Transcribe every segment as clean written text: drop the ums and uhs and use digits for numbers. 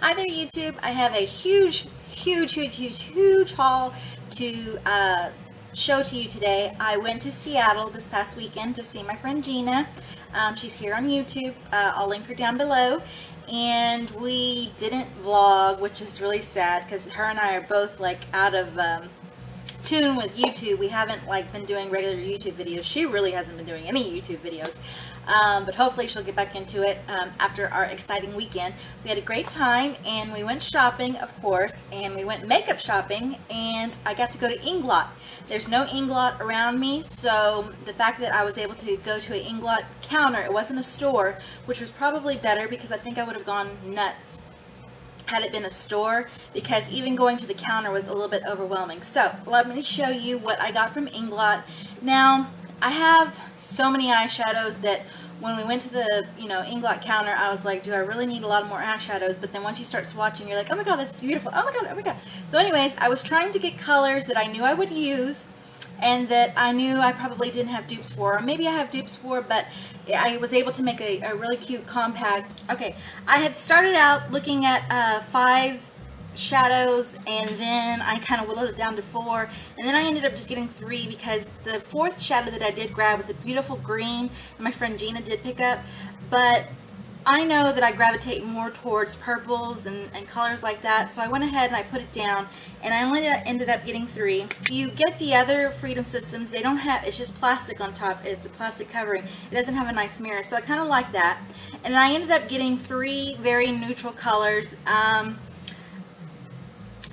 Hi there YouTube. I have a huge haul to show to you today. I went to Seattle this past weekend to see my friend Gena. She's here on YouTube. I'll link her down below. And we didn't vlog, which is really sad because her and I are both like out of tune with YouTube. We haven't like been doing regular YouTube videos. She really hasn't been doing any YouTube videos, but hopefully she'll get back into it after our exciting weekend. We had a great time and we went shopping, of course, and we went makeup shopping, and I got to go to Inglot. There's no Inglot around me, so the fact that I was able to go to an Inglot counter, it wasn't a store, which was probably better because I think I would have gone nuts had it been a store, because even going to the counter was a little bit overwhelming. So let me show you what I got from Inglot. Now I have so many eyeshadows that when we went to the Inglot counter, I was like, do I really need a lot more eyeshadows? But then once you start swatching, you're like, oh my god, that's beautiful, oh my god, oh my god. So anyways, I was trying to get colors that I knew I would use and that I knew I probably didn't have dupes for, or maybe I have dupes for, but I was able to make a really cute compact. Okay, I had started out looking at 5 shadows, and then I kind of whittled it down to 4, and then I ended up just getting 3 because the 4th shadow that I did grab was a beautiful green that my friend Gena did pick up, but I know that I gravitate more towards purples and colors like that, so I went ahead and I put it down, and I only ended up getting 3. You get the other Freedom Systems, they don't have, it's just plastic on top, it's a plastic covering, it doesn't have a nice mirror, so I kind of like that, and I ended up getting 3 very neutral colors.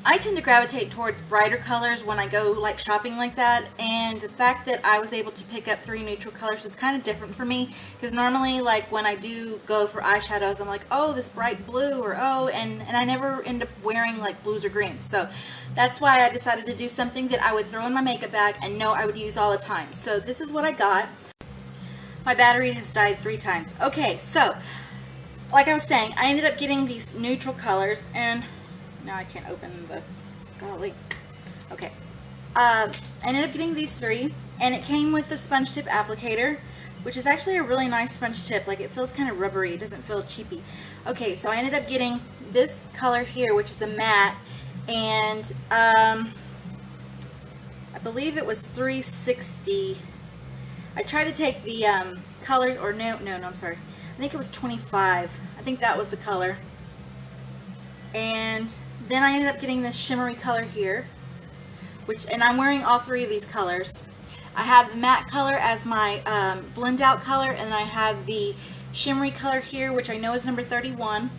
I tend to gravitate towards brighter colors when I go like shopping like that, and the fact that I was able to pick up 3 neutral colors is kind of different for me, because normally like when I do go for eyeshadows, I'm like, oh, this bright blue, or oh, and I never end up wearing like blues or greens. So that's why I decided to do something that I would throw in my makeup bag and know I would use all the time. So this is what I got. My battery has died 3 times. Okay, so like I was saying, I ended up getting these neutral colors, and now I can't open the, golly. Okay. I ended up getting these 3, and it came with the sponge tip applicator, which is actually a really nice sponge tip. Like, it feels kind of rubbery. It doesn't feel cheapy. Okay, so I ended up getting this color here, which is a matte, and I believe it was $3.60. I tried to take the colors, or no, I'm sorry. I think it was $25. I think that was the color. And then I ended up getting this shimmery color here, and I'm wearing all 3 of these colors. I have the matte color as my blend out color, and I have the shimmery color here, which I know is number 31,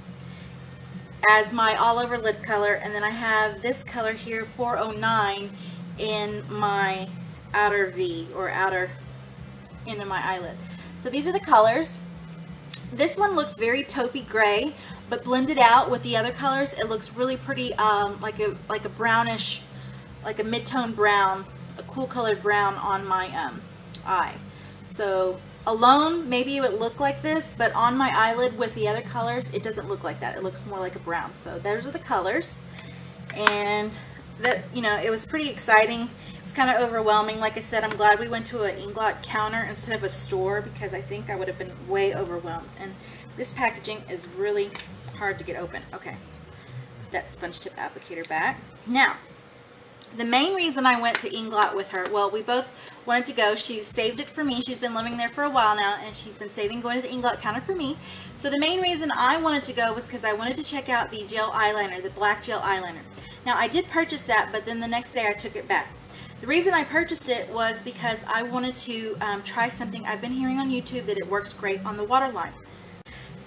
as my all over lid color, and then I have this color here, 409, in my outer V, or outer end of my eyelid. So these are the colors. This one looks very taupey gray, but blended out with the other colors, it looks really pretty, like a brownish, like a mid-tone brown, a cool colored brown on my eye. So alone, maybe it would look like this, but on my eyelid with the other colors, it doesn't look like that. It looks more like a brown. So those are the colors, and that, it was pretty exciting. It's kind of overwhelming. Like I said, I'm glad we went to an Inglot counter instead of a store, because I think I would have been way overwhelmed. And this packaging is really hard to get open. Okay, put that sponge tip applicator back. Now, the main reason I went to Inglot with her, well, we both wanted to go. She saved it for me. She's been living there for a while now, and she's been saving going to the Inglot counter for me. So the main reason I wanted to go was because I wanted to check out the gel eyeliner, the black gel eyeliner. Now, I did purchase that, but then the next day I took it back. The reason I purchased it was because I wanted to try something. I've been hearing on YouTube that it works great on the waterline.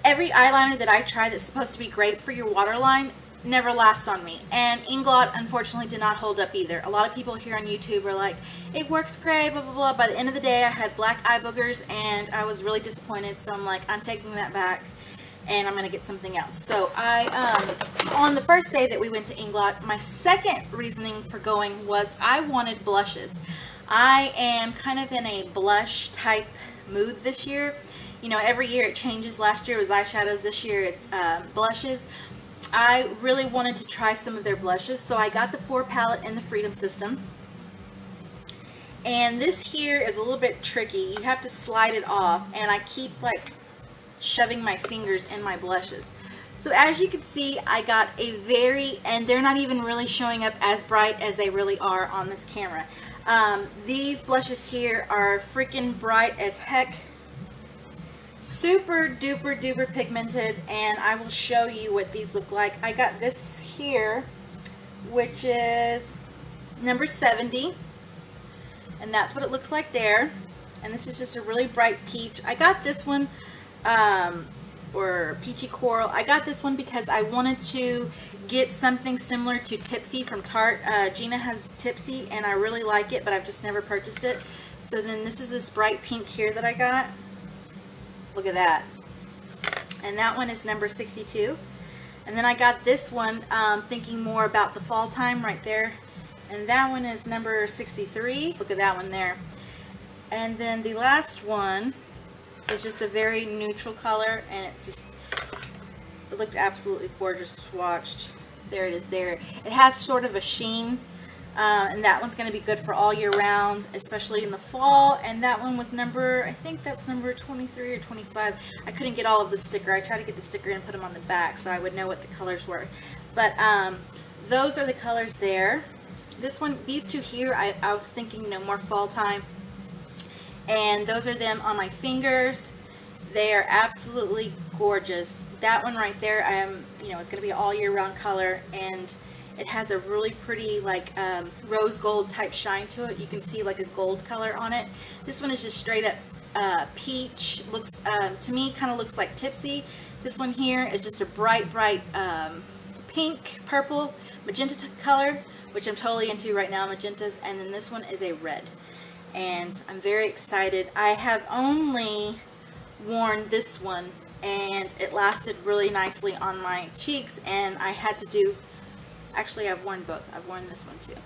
Every eyeliner that I try that's supposed to be great for your waterline never lasts on me, and Inglot unfortunately did not hold up either. A lot of people here on YouTube are like, it works great, blah blah blah. By the end of the day, I had black eye boogers, and I was really disappointed. So I'm like, I'm taking that back, and I'm gonna get something else. So on the first day that we went to Inglot, my second reasoning for going was I wanted blushes. I am kind of in a blush type mood this year. Every year it changes. Last year it was eyeshadows, this year it's blushes. I really wanted to try some of their blushes, so I got the 4 palette in the Freedom System. And this here is a little bit tricky. You have to slide it off, and I keep like shoving my fingers in my blushes. So as you can see, I got a very, and they're not even really showing up as bright as they really are on this camera. These blushes here are freaking bright as heck. Super duper duper pigmented, and I will show you what these look like. I got this here, which is number 70, and that's what it looks like there. And this is just a really bright peach. I got this one, or peachy coral. I got this one because I wanted to get something similar to Tipsy from Tarte. Gina has Tipsy, and I really like it, but I've just never purchased it. So then this is this bright pink here that I got. Look at that. And that one is number 62. And then I got this one, thinking more about the fall time right there. And that one is number 63. Look at that one there. And then the last one is just a very neutral color, and it's just, it looked absolutely gorgeous swatched. There it is there. It has sort of a sheen, and that one's going to be good for all year round, especially in the fall. And that one was number, I think that's number 23 or 25. I couldn't get all of the sticker. I tried to get the sticker and put them on the back so I would know what the colors were. But those are the colors there. This one, these two here, I was thinking, more fall time. And those are them on my fingers. They are absolutely gorgeous. That one right there, it's going to be all year round color, and it has a really pretty like rose gold type shine to it. You can see like a gold color on it. This one is just straight up peach. Looks to me kind of looks like Tipsy. This one here is just a bright pink, purple, magenta color, which I'm totally into right now, magentas. And then this one is a red. And I'm very excited. I have only worn this one, and it lasted really nicely on my cheeks, and I had to do, actually I've worn both. I've worn this one too.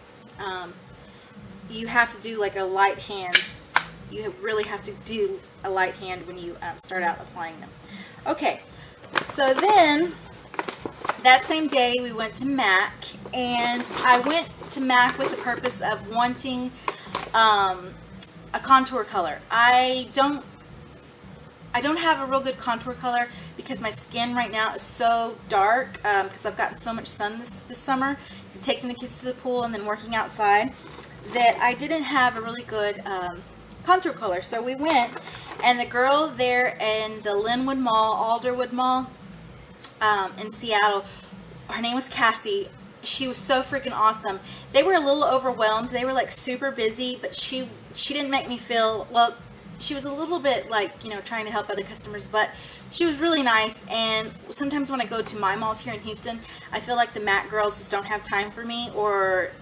You have to do like a light hand. You really have to do a light hand when you start out applying them. Okay, so then that same day we went to MAC, and I went to MAC with the purpose of wanting a contour color. I don't have a real good contour color because my skin right now is so dark because I've gotten so much sun this summer, taking the kids to the pool and then working outside, that I didn't have a really good contour color. So we went, and the girl there in the Linwood Mall, Alderwood Mall in Seattle, her name was Cassie. She was so freaking awesome. They were a little overwhelmed. They were like super busy, but she didn't make me feel, well, she was a little bit like, trying to help other customers, but she was really nice. And sometimes when I go to my malls here in Houston, I feel like the MAC girls just don't have time for me, or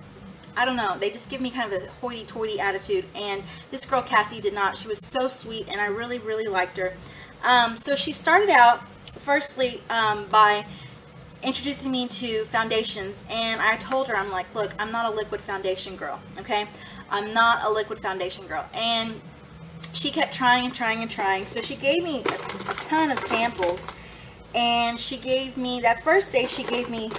I don't know, they just give me kind of a hoity-toity attitude. And this girl Cassie did not. She was so sweet, and I really, really liked her. So she started out firstly by introducing me to foundations, and I told her, I'm like, look, I'm not a liquid foundation girl, okay? I'm not a liquid foundation girl. And she kept trying and trying and trying. So she gave me a ton of samples, and she gave me, that first day she gave me,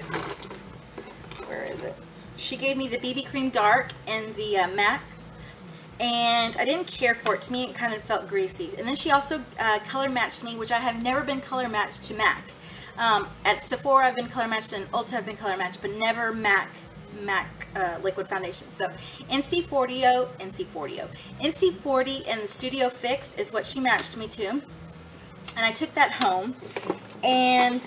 where is it? She gave me the BB Cream Dark and the MAC, and I didn't care for it. To me, it kind of felt greasy. And then she also color matched me, which I have never been color matched to MAC. At Sephora I've been color matched, and Ulta I've been color matched, but never MAC liquid foundation. So NC40 and the Studio Fix is what she matched me to, and I took that home, and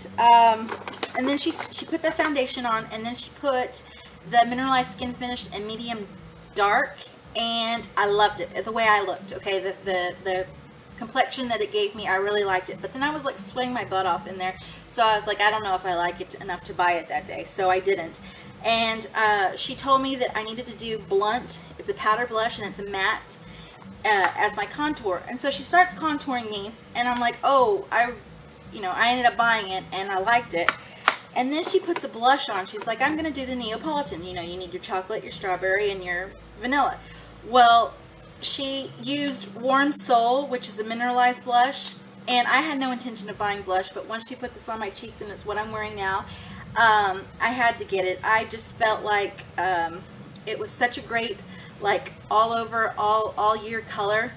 then she put the foundation on, and then she put the Mineralized Skin Finish in medium dark, and I loved it, the way I looked. Okay, the complexion that it gave me, I really liked it. But then I was like sweating my butt off in there, so I was like, I don't know if I like it enough to buy it that day, so I didn't. And she told me that I needed to do Blunt. It's a powder blush, and it's a matte as my contour. And so she starts contouring me, and I'm like, oh, I ended up buying it, and I liked it. And then she puts a blush on. She's like, I'm gonna do the Neapolitan. You need your chocolate, your strawberry, and your vanilla. Well, she used Warm Soul, which is a mineralized blush, and I had no intention of buying blush, but once she put this on my cheeks, and it's what I'm wearing now, I had to get it. I just felt like it was such a great, like, all over, all year color.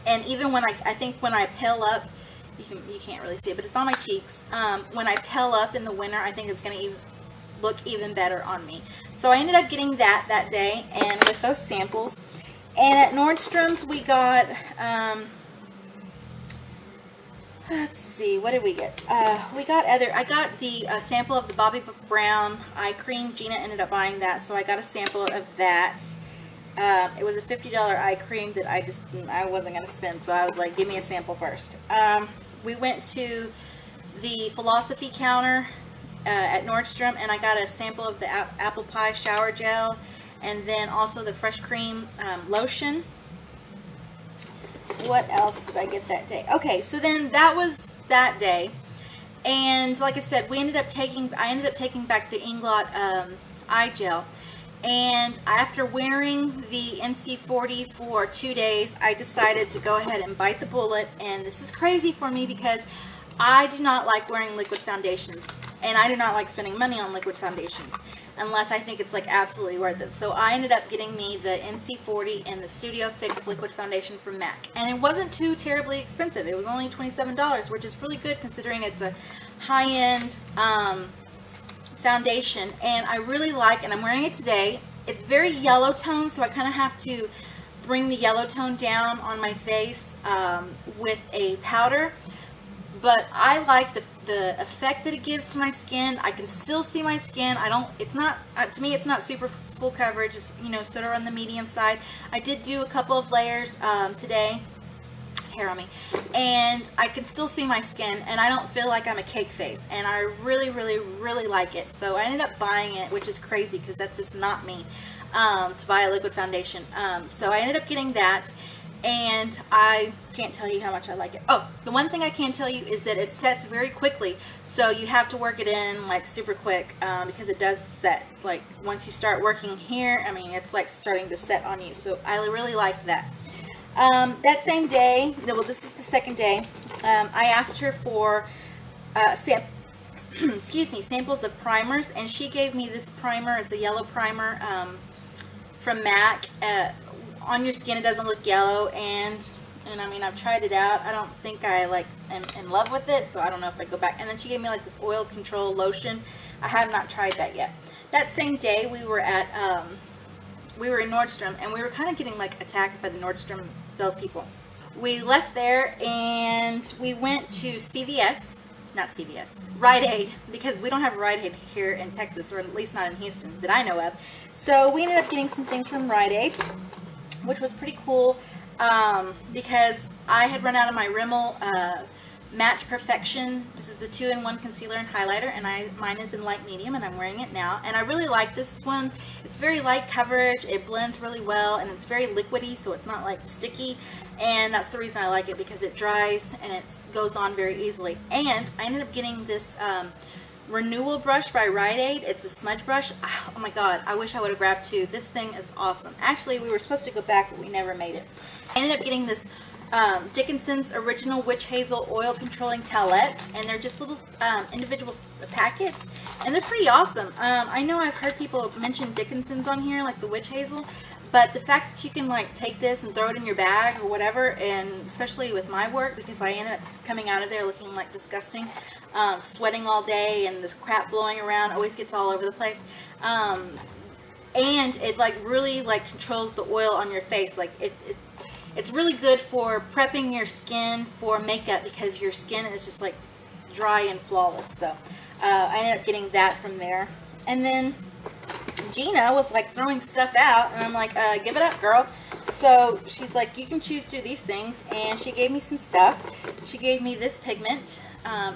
And even when I think when I pale up, You can't really see it, but it's on my cheeks. When I peel up in the winter, I think it's going to look even better on me. So I ended up getting that day, and with those samples. And at Nordstrom's we got, let's see, what did we get? I got the sample of the Bobbi Brown eye cream. Gina ended up buying that, so I got a sample of that. It was a $50 eye cream that I wasn't going to spend, so I was like, give me a sample first. We went to the Philosophy counter at Nordstrom, and I got a sample of the apple pie shower gel, and then also the fresh cream lotion. What else did I get that day? Okay, so then that was that day, and like I said, I ended up taking back the Inglot eye gel. And after wearing the NC40 for 2 days, I decided to go ahead and bite the bullet. And this is crazy for me because I do not like wearing liquid foundations. And I do not like spending money on liquid foundations unless I think it's like absolutely worth it. So I ended up getting me the NC40 and the Studio Fix liquid foundation from MAC. And it wasn't too terribly expensive. It was only $27, which is really good considering it's a high-end foundation, and I really like, and I'm wearing it today. It's very yellow tone, so I kind of have to bring the yellow tone down on my face with a powder, but I like the effect that it gives to my skin. I can still see my skin. It's not, to me, it's not super full coverage. It's, you know, sort of on the medium side. I did do a couple of layers today, hair on me, and I can still see my skin, and I don't feel like I'm a cake face, and I really, really, really like it. So I ended up buying it, which is crazy because that's just not me, to buy a liquid foundation. So I ended up getting that, and I can't tell you how much I like it. Oh, the one thing I can tell you is that it sets very quickly, so you have to work it in like super quick because it does set. Like once you start working here, I mean, it's like starting to set on you. So I really like that. That same day, well, this is the second day, I asked her for samples of primers, and she gave me this primer. It's a yellow primer from MAC. On your skin, it doesn't look yellow, and I mean, I've tried it out. I don't think I am in love with it, so I don't know if I go back. And then she gave me like this oil control lotion. I have not tried that yet. That same day, we were in Nordstrom, and we were kind of getting like attacked by the Nordstrom salespeople. We left there and we went to Rite Aid, because we don't have Rite Aid here in Texas, or at least not in Houston that I know of. So we ended up getting some things from Rite Aid, which was pretty cool because I had run out of my Rimmel Match Perfection. This is the 2-in-1 concealer and highlighter, and mine is in light medium, and I'm wearing it now. And I really like this one. It's very light coverage, it blends really well, and it's very liquidy, so it's not like sticky. And that's the reason I like it, because it dries and it goes on very easily. And I ended up getting this Renewal brush by Rite Aid. It's a smudge brush. Oh my god, I wish I would have grabbed two. This thing is awesome. Actually, we were supposed to go back, but we never made it. I ended up getting this Dickinson's Original Witch Hazel Oil Controlling Towelettes, and they're just little individual packets, and they're pretty awesome. I know I've heard people mention Dickinson's on here, like the Witch Hazel, but the fact that you can like take this and throw it in your bag or whatever, and especially with my work, because I ended up coming out of there looking like disgusting, sweating all day, and this crap blowing around always gets all over the place, and it like really like controls the oil on your face. Like it's really good for prepping your skin for makeup, because your skin is just like dry and flawless. So I ended up getting that from there. And then Gina was like throwing stuff out, and I'm like, give it up, girl. So she's like, you can choose through these things, and she gave me some stuff. She gave me this pigment.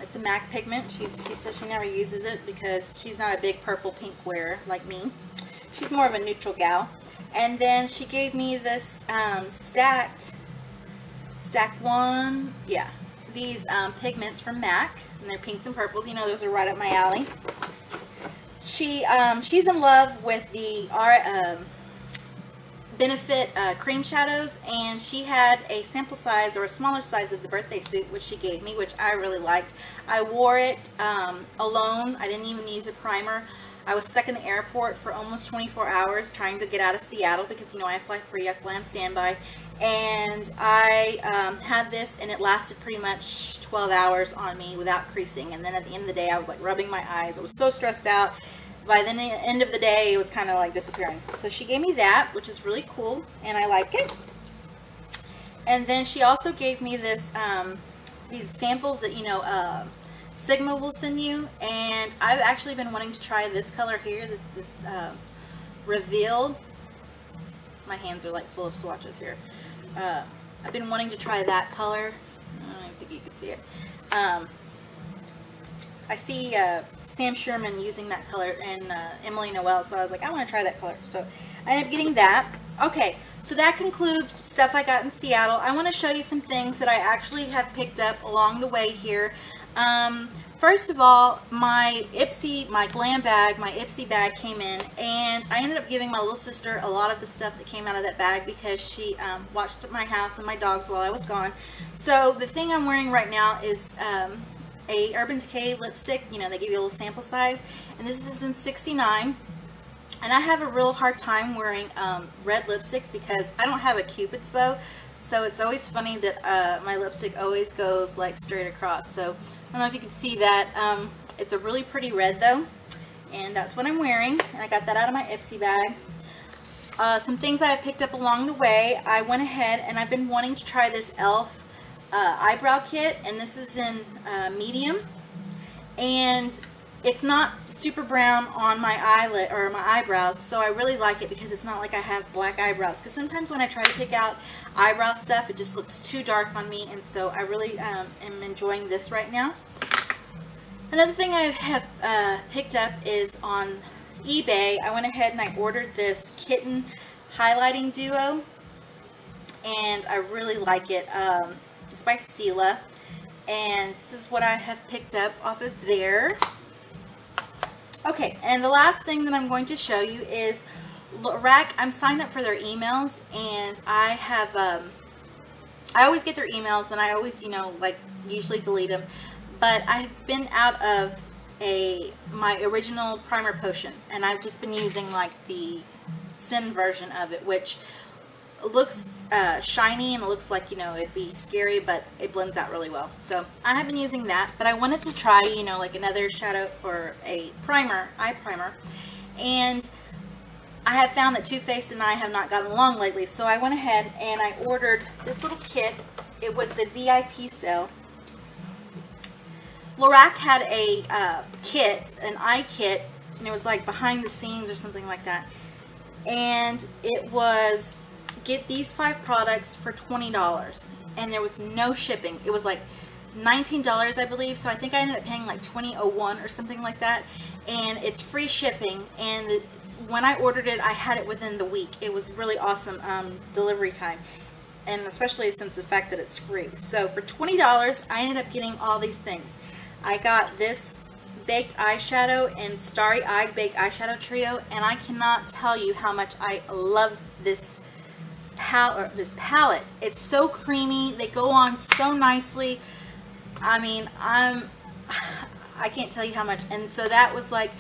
It's a MAC pigment. She says she never uses it because she's not a big purple pink wearer like me. She's more of a neutral gal. And then she gave me this stack one, yeah, these pigments from MAC, and they're pinks and purples. You know, those are right up my alley. She's in love with the Benefit cream shadows, and she had a sample size or a smaller size of the birthday suit, which she gave me, which I really liked. I wore it alone. I didn't even use a primer. I was stuck in the airport for almost 24 hours trying to get out of Seattle because, you know, I fly free, I fly on standby, and I had this, and it lasted pretty much 12 hours on me without creasing. And then at the end of the day, I was like rubbing my eyes. I was so stressed out. By the end of the day, it was kind of like disappearing. So she gave me that, which is really cool, and I like it. And then she also gave me this these samples that, you know, Sigma will send you, and I've actually been wanting to try this color here, this Reveal. My hands are like full of swatches here. I've been wanting to try that color. I don't think you can see it. I see Sam Sherman using that color and Emily Noel, so I was like, I want to try that color. So I ended up getting that. Okay, so that concludes stuff I got in Seattle. I want to show you some things that I actually have picked up along the way here. First of all, my glam bag, my Ipsy bag came in, and I ended up giving my little sister a lot of the stuff that came out of that bag because she watched my house and my dogs while I was gone. So the thing I'm wearing right now is a Urban Decay lipstick. You know, they give you a little sample size, and this is in 69. And I have a real hard time wearing red lipsticks because I don't have a Cupid's bow, so it's always funny that my lipstick always goes like straight across. So I don't know if you can see that. It's a really pretty red though, and that's what I'm wearing, and I got that out of my Ipsy bag. Some things I have picked up along the way. I went ahead and I've been wanting to try this E.L.F. Eyebrow kit, and this is in medium, and it's not super brown on my eyelid or my eyebrows, so I really like it because it's not like I have black eyebrows, because sometimes when I try to pick out eyebrow stuff it just looks too dark on me, and so I really am enjoying this right now. Another thing I have picked up is on eBay. I went ahead and I ordered this Kitten highlighting duo, and I really like it. It's by Stila, and this is what I have picked up off of there. Okay, and the last thing that I'm going to show you is Lorac. I'm signed up for their emails, and I have, I always get their emails, and I always, you know, like usually delete them, but I've been out of my original primer potion, and I've just been using like the Sin version of it, which looks shiny and it looks like, you know, it'd be scary, but it blends out really well. So I have been using that, but I wanted to try, you know, like another shadow or a primer, eye primer, and I have found that Too Faced and I have not gotten along lately, so I went ahead and I ordered this little kit. It was the VIP sale. Lorac had a kit, an eye kit, and it was like behind the scenes or something like that, and it was get these 5 products for $20, and there was no shipping. It was like $19, I believe, so I think I ended up paying like $20.01 or something like that, and it's free shipping. And when I ordered it, I had it within the week. It was really awesome delivery time, and especially since the fact that it's free. So for $20, I ended up getting all these things. I got this baked eyeshadow and Starry Eyed Baked Eyeshadow Trio, and I cannot tell you how much I love this palette. It's so creamy. They go on so nicely. I mean, I can't tell you how much. And so that was like,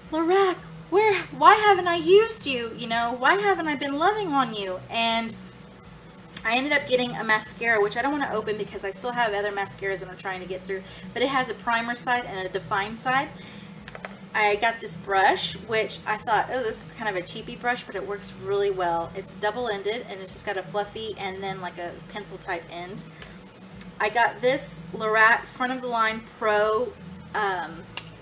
Lorac, why haven't I used you? You know, why haven't I been loving on you? And I ended up getting a mascara, which I don't want to open because I still have other mascaras that I'm trying to get through, but it has a primer side and a define side. I got this brush, which I thought, oh, this is kind of a cheapy brush, but it works really well. It's double-ended, and it's just got a fluffy and then like a pencil type end. I got this Lorac Front of the Line Pro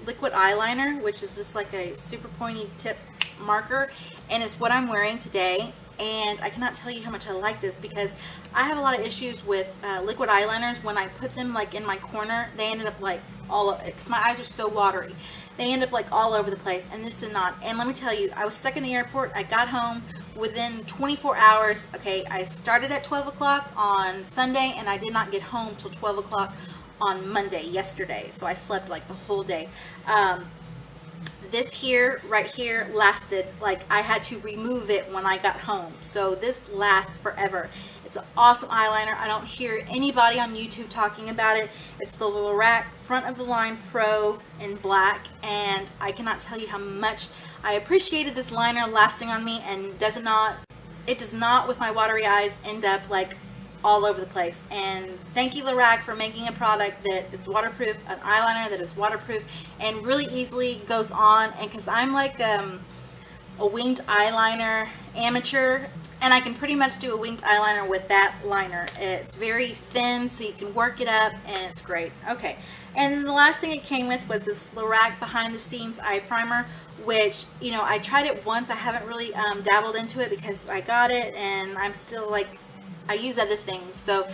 liquid eyeliner, which is just like a super pointy tip marker, and it's what I'm wearing today. And I cannot tell you how much I like this because I have a lot of issues with liquid eyeliners. When I put them like in my corner, they ended up like all over, because my eyes are so watery. They end up like all over the place, and this did not. And let me tell you, I was stuck in the airport. I got home within 24 hours. Okay, I started at 12 o'clock on Sunday, and I did not get home till 12 o'clock on Monday, yesterday. So I slept like the whole day. this here, right here, lasted. Like, I had to remove it when I got home. So this lasts forever. It's an awesome eyeliner. I don't hear anybody on YouTube talking about it. It's the Lorac Front of the Line Pro in black, and I cannot tell you how much I appreciated this liner lasting on me, and it does not with my watery eyes end up like all over the place. And thank you, Lorac, for making a product that is waterproof, an eyeliner that is waterproof and really easily goes on. And because I'm like a winged eyeliner amateur, and I can pretty much do a winged eyeliner with that liner. It's very thin, so you can work it up, and it's great. Okay, and then the last thing it came with was this Lorac Behind the Scenes Eye Primer, which, you know, I tried it once. I haven't really dabbled into it because I got it, and I'm still like, I use other things. So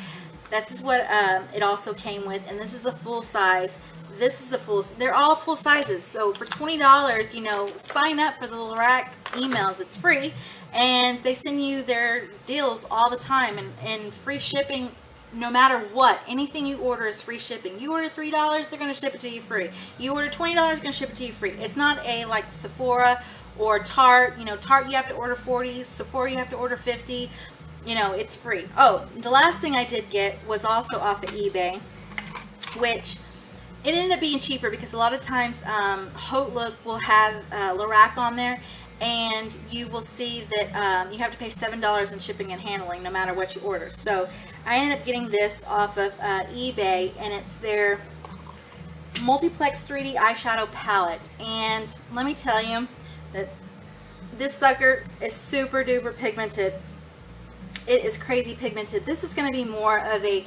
this is what it also came with, and this is a full size. This is a full, they're all full sizes. So for $20, you know, sign up for the Lorac emails. It's free, and they send you their deals all the time, and free shipping no matter what. Anything you order is free shipping. You order $3, they're going to ship it to you free. You order $20, they're going to ship it to you free. It's not a like Sephora or Tarte. You know, Tarte you have to order 40, Sephora you have to order 50. You know, it's free. Oh, the last thing I did get was also off of eBay, which it ended up being cheaper because a lot of times Haute Look will have Lorac on there, and you will see that you have to pay $7 in shipping and handling no matter what you order. So I ended up getting this off of eBay, and it's their Multiplex 3D eyeshadow palette. And let me tell you that this sucker is super duper pigmented. It is crazy pigmented. This is going to be more of a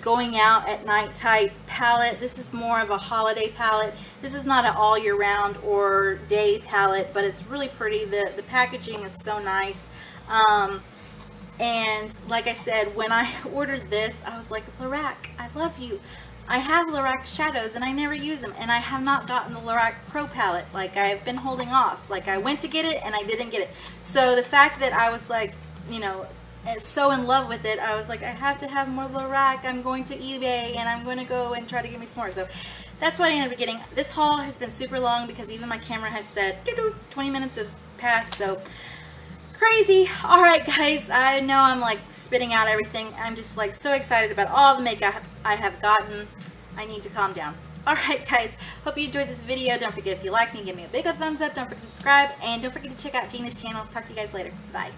going out at night type palette. This is more of a holiday palette. This is not an all year round or day palette, but it's really pretty. The packaging is so nice. And like I said, when I ordered this, I was like, Lorac, I love you. I have Lorac shadows and I never use them, and I have not gotten the Lorac Pro palette. Like, I've been holding off. Like, I went to get it and I didn't get it. So the fact that I was like, you know, so in love with it, I was like, I have to have more Lorac. I'm going to eBay and I'm going to go and try to get me some more. So that's what I ended up getting. This haul has been super long because even my camera has said 20 minutes have passed. So crazy. All right, guys, I know I'm like spitting out everything. I'm just like so excited about all the makeup I have gotten. I need to calm down. All right, guys, hope you enjoyed this video. Don't forget, if you like me, give me a big thumbs up. Don't forget to subscribe, and don't forget to check out Gena's channel. Talk to you guys later. Bye.